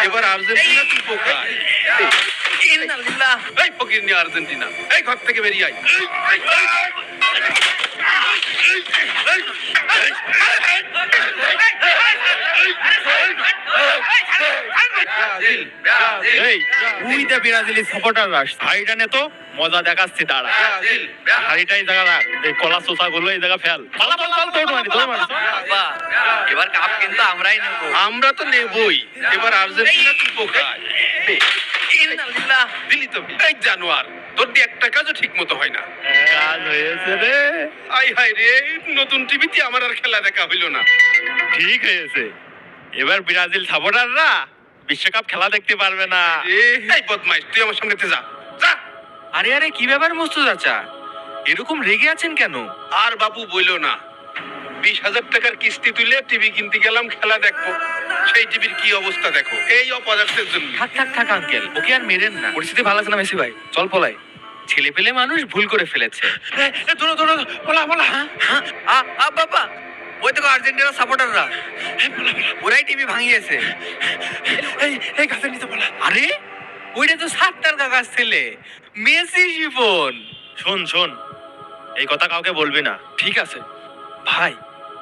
এবার আর্জেন্টিনা তুই পোকায়। এই ফকির নিয়ে আর্জেন্টিনা, এই ঘর থেকে বেরিয়ে আয়। এই তুই দে ব্রাজিলি সাপোর্টার রাস হাইডানে তো মজা দেখাচ্ছি দাঁড়া হাড়িটাই জায়গা এই কলা চোষা গুলো এই জায়গা ফেল পালা পালা পালা দৌড় মারি এবার কাপ কিন্তু আমরাই নেব। আমরা তো নেবই। এবার আর্জেন্টিনা তুই পোকায়। দিলি তো এই জানোয়ার, তোর দিয়ে একটা কাজও ঠিক মতো হয় না। কাজ হয়েছে রে, আই হাই রে, নতুন টিভিতে আমার আর খেলা দেখা হইল না। ঠিক হয়েছে। এবার ব্রাজিল সাপোর্টাররা বিশ্বকাপ খেলা দেখতে পারবে না। এই বদমাইশ, তুই আমার সঙ্গে যা যা। আরে আরে কি ব্যাপার মস্তু চাচা, এরকম রেগে আছেন কেন? আর বাবু বইলো না, 20,000 টাকার কিস্তি তুলে টিভি কিনতে গেলাম খেলা দেখবো, সেই টিভির কি অবস্থা দেখো, এই অপদার্থের জন্য। থাক থাক থাক আঙ্কেল, ওকে আর মেরেন না, পরিস্থিতি ভালো আছে না মেসি ভাই, চল পলাই। ছেলে পেলে মানুষ ভুল করে ফেলেছে। ধরো ধরো, বলা বলা। বাবা, ওই তো আর্জেন্টিনা সাপোর্টাররা, ওরাই টিভি ভাঙিয়েছে। এই গাছের নিচে বলা। আরে ওইটা তো সাত্তার কাকার ছেলে মেসি জীবন। শোন শোন, এই কথা কাউকে বলবি না। ঠিক আছে ভাই,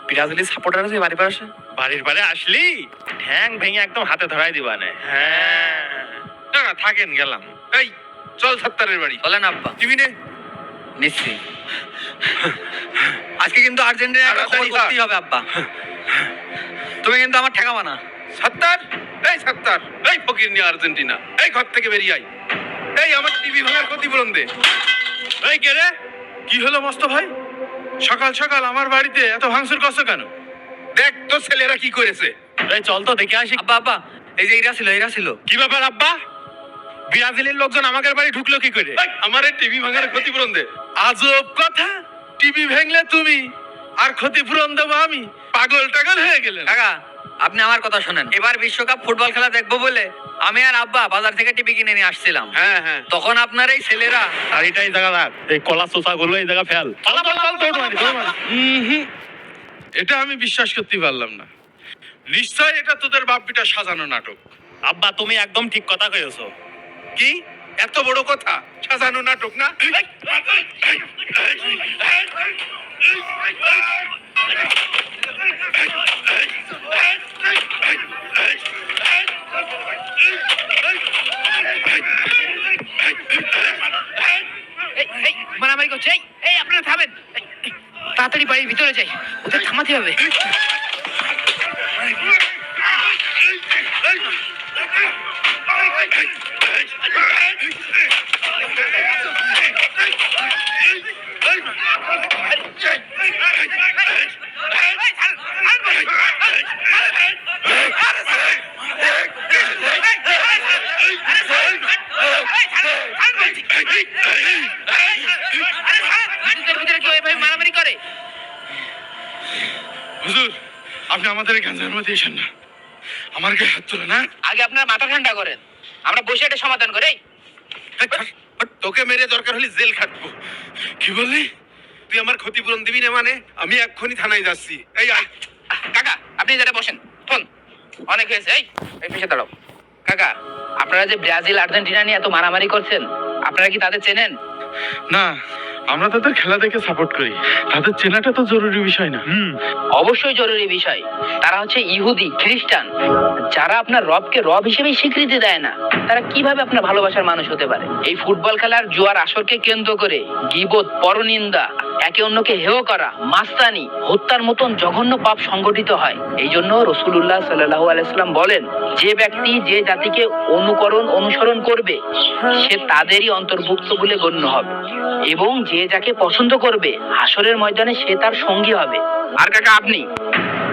ব্রাজিলের সাপোর্টাররা যে বাড়ি পাশে আসে, বাড়ির পারে আসলি ঠ্যাং ভেঙে একদম হাতে ধরাই দিবা না। হ্যাঁ না থাকেন, গেলাম। এই চল সাত্তারের বাড়ি। বলেন আব্বা। টিভি নে। নিশ্চয়ই আজকে কিন্তু আর্জেন্টিনাকে খবর করতেই হবে আব্বা, তুমি কিন্তু আমার ঠেকাবা না। সাত্তার, এই সাত্তার, এই ফকির নিয়ে আর্জেন্টিনা, এই ঘর থেকে বেরিয়ে আয়। এই আমার টিভি ভাঙার ক্ষতিপূরণ দে। এই কে রে? কি হলো মস্ত ভাই, সকাল সকাল আমার বাড়িতে এত ভাঙচুর করছো কেন? দেখ তো ছেলেরা কি করেছে। এই চল তো দেখে আসি। আব্বা আব্বা, এই যে এরা ছিল কি ব্যাপার আব্বা? ব্রাজিলের লোকজন আমাদের বাড়ি ঢুকলো কি করে? আমার এই টিভি ভাঙার ক্ষতিপূরণ দে। আজব কথা, টিভি ভাঙলে তুমি আর ক্ষতিপূরণ দেবো আমি? পাগল টাগল হয়ে গেলেন। কাকা আপনি আমার কথা শোনেন, এবার বিশ্বকাপ ফুটবল খেলা দেখবো বলে আমি আর আব্বা বাজার থেকে টিভি কিনে নিয়ে আসছিলাম। হ্যাঁ হ্যাঁ, তখন আপনার এই ছেলেরা হাড়িটাই জায়গা রাখ, এই কলা চোষা গুলো এই জায়গা ফেল পালা পালা পালা দৌড় মারি এটা আমি বিশ্বাস করতে পারলাম না। নিশ্চয় এটা তোদের বাপ বিটা সাজানো নাটক। আব্বা তুমি একদম ঠিক কথা কয়েছো। কি এত বড় কথা? সাজানো নাটক না? মারামারি করছে। এই আপনারা থামেন, তাড়াতাড়ি বাড়ির ভিতরে যাই, ওদের থামাতে হবে। মারামারি করে। হুজুর, আপনি আমাদের গাঁজার মধ্যে এসেন না, আমার গায়ে হাত তোলে না। আগে আপনার মাথা ঠান্ডা করেন, আমরা বসে এটা সমাধান করে। তোকে মেরে দরকার হলে জেল খাটবো। কি বললি? তুই আমার ক্ষতিপূরণ দিবি না মানে? আমি এক্ষুনি থানায় যাচ্ছি। এই আয়। কাকা আপনি যেটা বসেন, ফোন অনেক হয়েছে। এই পিছিয়ে দাঁড়াও। কাকা আপনারা যে ব্রাজিল আর্জেন্টিনা নিয়ে এত মারামারি করছেন, আপনারা কি তাদের চেনেন? না, আমরা তাদের খেলা দেখে সাপোর্ট করি, তাদের চেনাটা তো জরুরি বিষয় না। অবশ্যই জরুরি বিষয়। তারা হচ্ছে ইহুদি খ্রিস্টান, যারা আপনার রবকে রব হিসেবে স্বীকৃতি দেয় না, তারা কিভাবে আপনার ভালোবাসার মানুষ হতে পারে? এই ফুটবল খেলার জুয়ার আসরকে কেন্দ্র করে গীবত, পরনিন্দা, একে অন্যকে হেয় করা, মাস্তানি, হত্যার মতন জঘন্য পাপ সংগঠিত হয়। এই জন্য রাসূলুল্লাহ সাল্লাল্লাহু আলাইহি ওয়াসাল্লাম বলেন, যে ব্যক্তি যে জাতিকে অনুসরণ করবে সে তাদেরই অন্তর্ভুক্ত বলে গণ্য হবে, এবং যে যাকে পছন্দ করবে হাসরের ময়দানে সে তার সঙ্গী হবে। আর কাকা আপনি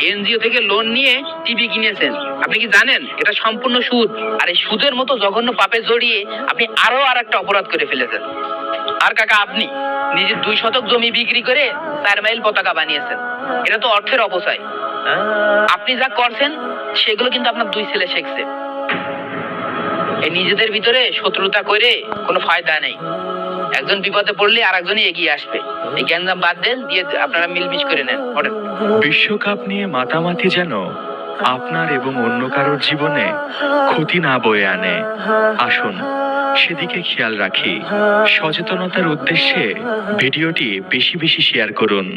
এনজিও থেকে লোন নিয়ে টিভি কিনেছেন, আপনি কি জানেন এটা সম্পূর্ণ সুদ? আর এই সুদের মতো জঘন্য পাপে জড়িয়ে আপনি আরো একটা অপরাধ করে ফেলেছেন। আর কাকা আপনি নিজের 2 শতক জমি বিক্রি করে 4 মাইল পতাকা বানিয়েছেন, এটা তো অর্থের অপচয়। আপনি যা করছেন সেগুলো কিন্তু আপনার 2 ছেলে শিখছে। এই নিজেদের ভিতরে শত্রুতা করে কোনো ফায়দা নেই, একজন বিপদে পড়লে আর একজনই এগিয়ে আসবে। এই গ্যাঞ্জাম বাদ দেন, দিয়ে আপনারা মিলমিশ করে নেন। বিশ্বকাপ নিয়ে মাতামাতি যেন আপনার এবং অন্য কারোর জীবনে ক্ষতি না বয়ে আনে। আসুন সেদিকে খেয়াল রাখি। সচেতনতার উদ্দেশ্যে ভিডিওটি বেশি বেশি শেয়ার করুন।